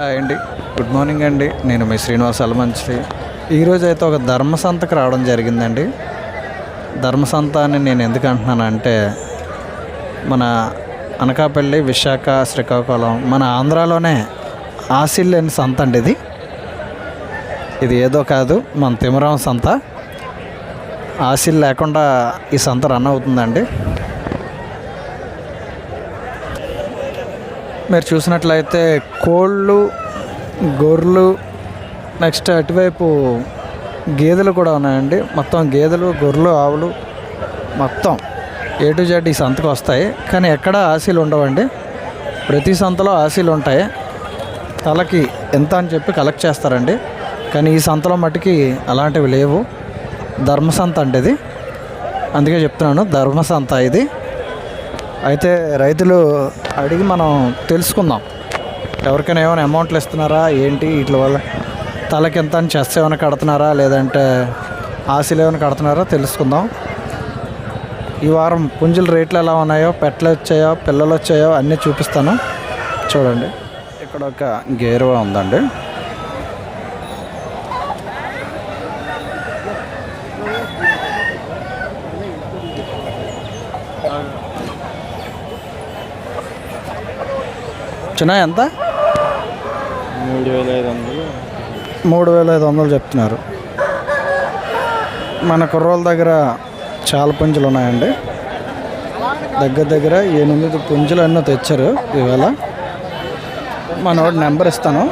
Hi అండి, good morning అండి. నేను మీ శ్రీనివాస్ అలమంచి. ఈరోజు అయితే ఒక ధర్మ సంతకు రావడం జరిగిందండి. ధర్మ సంత అని నేను ఎందుకు అంటున్నానంటే, మన అనకాపల్లి, విశాఖ, శ్రీకాకుళం, మన ఆంధ్రాలోనే ఆసిల్లేని సంత అండి ఇది ఏదో కాదు, మన తిమరాం సంత. ఆసిల్ లేకుండా ఈ సంత రన్ అవుతుందండి. మీరు చూసినట్లయితే కోళ్ళు, గొర్రెలు, నెక్స్ట్ అటువైపు గేదెలు కూడా ఉన్నాయండి. మొత్తం గేదెలు, గొర్రెలు, ఆవులు మొత్తం ఏ టు జెడ్ ఈ సంతకు వస్తాయి. కానీ ఎక్కడ ఆశీలు ఉండవండి. ప్రతి సంతలో ఆశీలు ఉంటాయి. తలకి ఎంత అని చెప్పి కలెక్ట్ చేస్తారండి. కానీ ఈ సంతలో మట్టుకి అలాంటివి లేవు. ధర్మ సంత అంటే ఇది, అందుకే చెప్తున్నాను ధర్మ సంత ఇది. అయితే రైతులు అడిగి మనం తెలుసుకుందాం, ఎవరికైనా ఏమైనా అమౌంట్లు ఇస్తున్నారా ఏంటి, వీటి వల్ల తలకి ఎంత అని చెస్ ఏమైనా కడుతున్నారా లేదంటే ఆశలు ఏమైనా కడుతున్నారా తెలుసుకుందాం. ఈ వారం పుంజుల రేట్లు ఎలా ఉన్నాయో, పెట్టలు వచ్చాయో, పిల్లలు వచ్చాయో అన్నీ చూపిస్తాను. చూడండి, ఇక్కడ ఒక గేరువా ఉందండి. చిన్న ఎంత? 3,500 చెప్తున్నారు. మన కుర్రోళ్ళ దగ్గర చాలా పుంజులు ఉన్నాయండి. దగ్గర 8 పుంజులు ఎన్నో తెచ్చారు ఇవాళ. మనోడి నెంబర్ ఇస్తాను.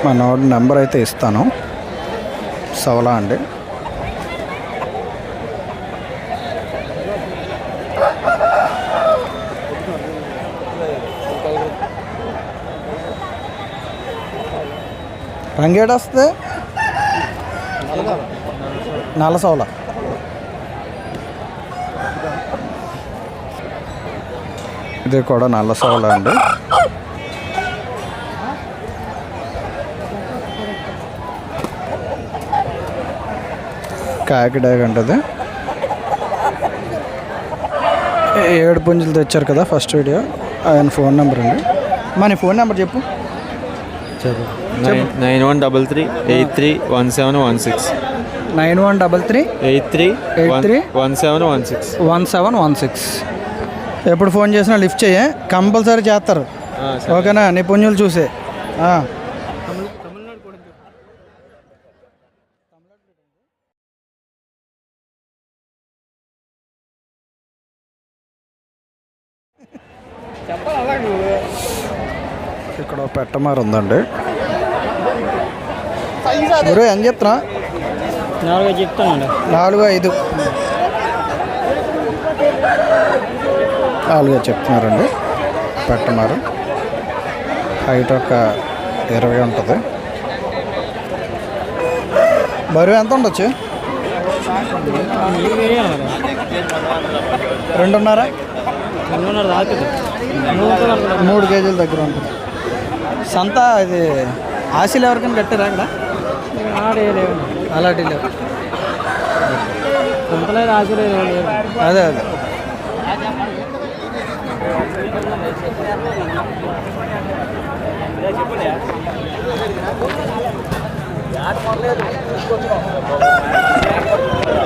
మనోడి నెంబర్ అయితే ఇస్తాను. సవలా అండి. రంగేడు వస్తుంది నల్లసోల. ఇది కూడా నల్లసోల అండి. కాకిడాగ్ అంటది. 7 పుంజులు తెచ్చారు కదా ఫస్ట్ వీడియో. ఆయన ఫోన్ నెంబర్ అండి. మన ఫోన్ నెంబర్ చెప్పు. 9133831716. 9133831716. ఎప్పుడు ఫోన్ చేసినా లిఫ్ట్ చేయ, కంపల్సరీ చేస్తారు. ఓకేనా? నీ పుంజులు చూసే. ఇక్కడ పెట్టమారు ఉందండి. గురు ఏం చెప్తున్నా? 4 చెప్తానండి. 4-5 చెప్తున్నారండి. పెట్టమారు హైట్ ఒక 20 ఉంటుంది. బరువు ఎంత ఉండొచ్చు? 2.5 3 కేజీల దగ్గర ఉంటుంది. సంత ఇది ఆశలు ఎవరికైనా కట్టారా అక్కడ? అలాంటి లేవు. అదే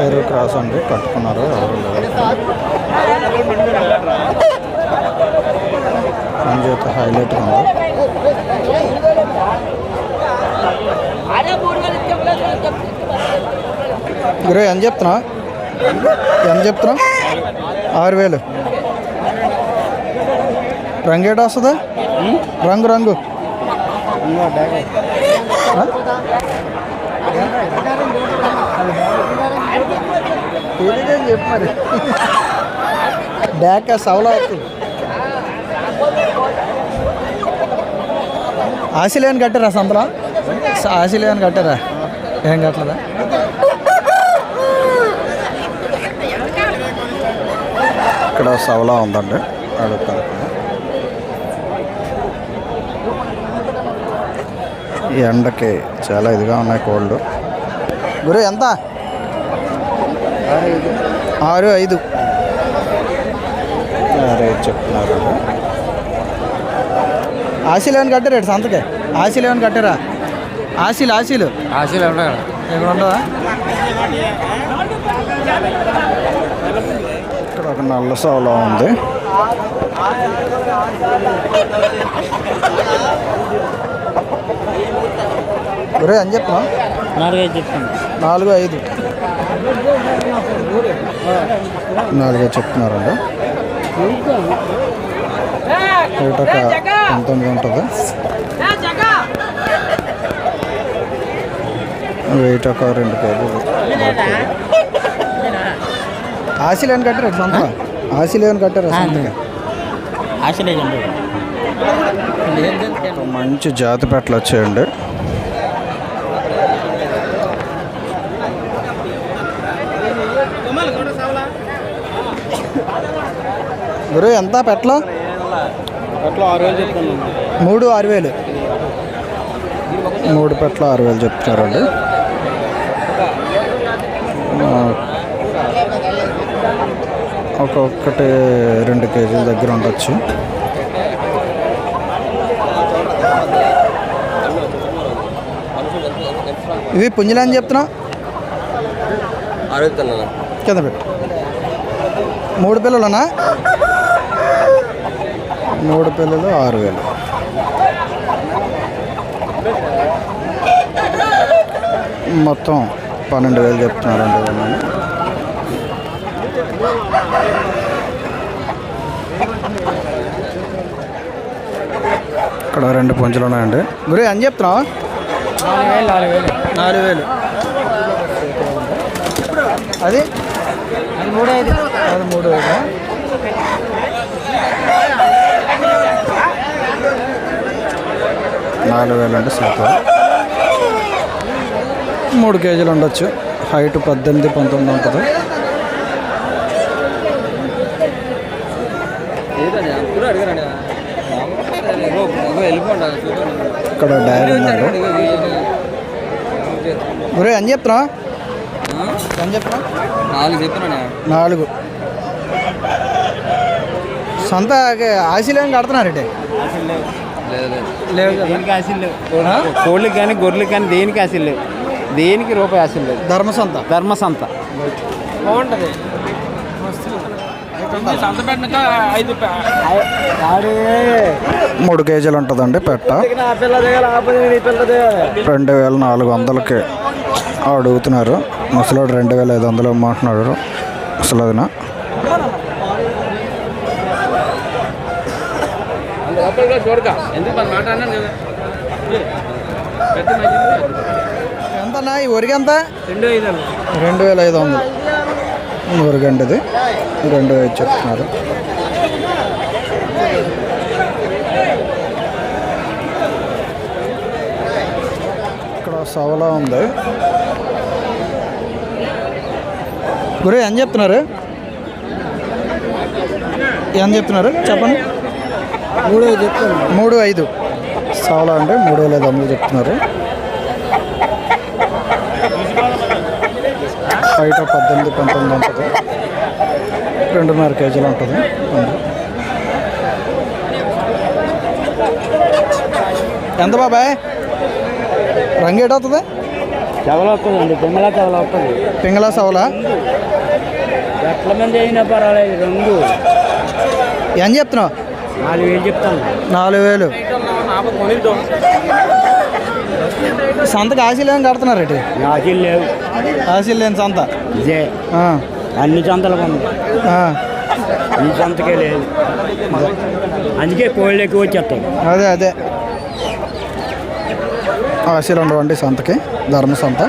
ఎరువు క్రాస్ అండి, కట్టుకున్నారు. ఎవరు సంజీత హైలైట్ ఉంది. గురు ఎంత చెప్తున్నా? 6,000. రంగు ఏటో వస్తుందా? రంగు చెప్పు మరి. డాక సవలా అవుతుంది. ఆశలేని కట్టారా సంతలో? ఆశలేని కట్టారా? ఏం కట్టలేదా? ఇక్కడ సవలా ఉందండి, అడుగుతాను. ఈ ఎండకి చాలా ఇదిగా ఉన్నాయి కోళ్ళు. గురు ఎంత? 6-5. రేట్ చెప్తున్నారు. ఆశీలు ఏమైనా కట్టారు రేటు సంతకే? ఆశీలు ఏమైనా కట్టారా? ఆశీలు ఆశీలు ఇక్కడ ఉండవా? ఇక్కడ ఒక నల్ల సోలో ఉంది. ఒరే అని చెప్పినా 4,5 చెప్తాను. 4,5 4,5 చెప్తున్నారండి. రేట్ ఒక 19 ఉంటుంది. వెయిట్ ఒక 2 కేజీలు. ఆశలు ఏమైనా కట్టారు సొంత? ఆశలు ఏమైనా కట్టారా సొంతగా? మంచి జాతి పెట్టలు వచ్చాయండి. గురు ఎంత పెట్టలు? 6,000 చెప్తాను. 3 6,000. 3 పెట్టలు 6,000 చెప్తారండి. ఒక్కొక్కటి 2 కేజీల దగ్గర ఉండొచ్చు. ఇవి పుంజులు అని చెప్తున్నా కింద పెట్టు. 3 పిల్లలనా? 3 పిల్లలు 6,000. మొత్తం 12,000 చెప్తున్నారండి. ఇక్కడ 2 పుంజులు ఉన్నాయండి. గురి అని చెప్తున్నావా? 4,000. అది 3,500. అది 3,500. 4,000 అంటే శాతం 3 కేజీలు ఉండొచ్చు. హైట్ 18-19 ఉంటుంది. ఇక్కడ డైరీ ఉన్నాడు. గురే అని చెప్తున్నా? అని చెప్తున్నా 4. సొంత ఆశీలేం కడుతున్నారంటే? లేవు. కోళ్ళకి కానీ గొర్రెలకు కానీ దేనికి ఆశలు లేవు. దేనికి రూపాయి ఆశలు లేవు. ధర్మసంత బాగుంటుంది. 3 కేజీలు ఉంటుందండి పెట్ట. 2,400కి అడుగుతున్నారు. ముసలోడు 2,500 అమ్మంటున్నాడు. ముసలోదిన ఎంతన్నా ఈ ఒరిగి ఎంత? 2,500. ఒరిగండి ఇది 2,500 చెప్తున్నారు. ఇక్కడ సవలా ఉంది. గురి ఏం చెప్తున్నారు? చెప్పండి. 3,500 చెప్తాను. 3,500 సవలా అండి. 3,500 చెప్తున్నారు. హైట్ 18-19 ఉంటుంది. 2.5 కేజీలు ఉంటుంది. ఎంత బాబాయ్ రంగు ఏటవుతుంది? చవల వస్తుందండి. పింగళ సవలా ఎట్ల మంది అయినా పర్వాలేదు. రంగు ఏం చెప్తున్నావు? 4,000 చెప్తాను. 4,000. సంతకు ఆశలు ఏమి కడుతున్నారు? ఆశలు లేవు. ఆశలు లేని సంత ఇదే. అన్ని సంతలకు ఉంది. ఈ సంతకే లేదు. అందుకే కోళ్ళు ఎక్కువ వచ్చేస్తాయి. అదే ఆశలు ఉండవండి సంతకి. ధర్మ సంత.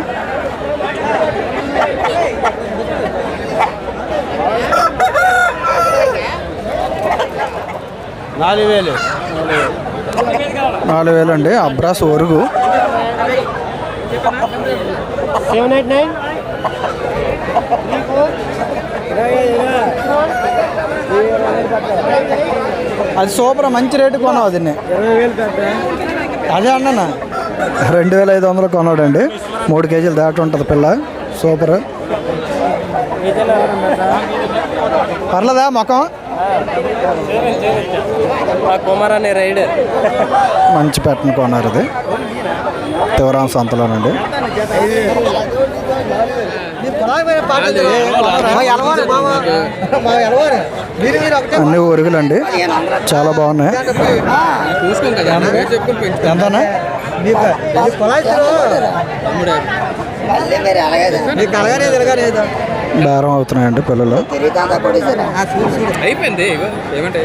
నాలుగు వేలు అండి. అబ్రాస్ ఒరుగు 789. అది సూపర్ మంచి రేటు కొన్నావు. దీన్ని 20,000 అదే అన్నా 2,500 కొన్నాడండి. 3 కేజీలు దాటి ఉంటుంది పిల్ల. సూపర్. పర్లేదా మొఖం? కుమారాన్ని రైడ్ మంచి పెట్టను కొన్నారు ఇది తివరాం సంతలోనండి. అన్ని ఒరుగులండి, చాలా బాగున్నాయి. ఎంతనా? బేరం అవుతున్నాయండి పిల్లలు. అయిపోయింది ఏమంటే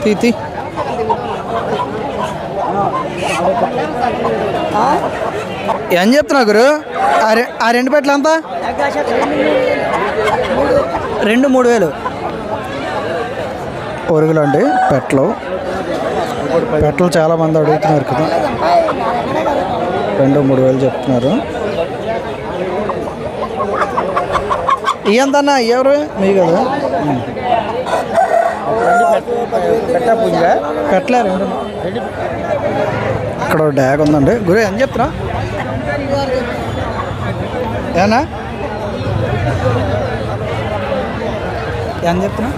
తీ ఏం చెప్తున్నావు గురు? ఆ రెండు పెట్టలు ఎంత? 2-3 వేలు ఒరుగులు అండి. పెట్టలు చాలా మంది అడుగుతున్నారు కదా, 2-3 వేలు చెప్తున్నారు. ఇయ్యంతన్నా ఎవరు మీ కదా పెట్టలే రెండు. ఇక్కడ డ్యాగ్ ఉందండి. గురు ఏం చెప్తున్నా? ఏనా ఏం చెప్తున్నా?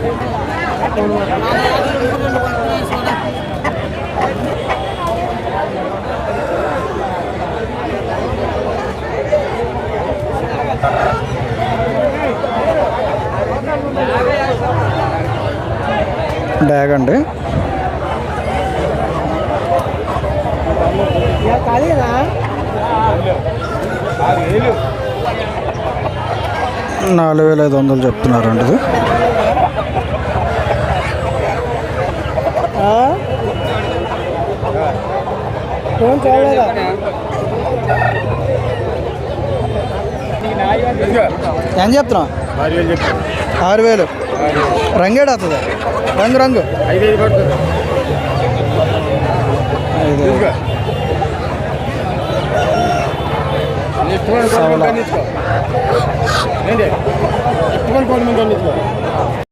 డ్యాగ్ అండి. $4,500 చెప్తున్నారండి ఇది. ఏం చెప్తున్నా? 6,000. రంగేడు అవుతుంది. రంగు 5,000.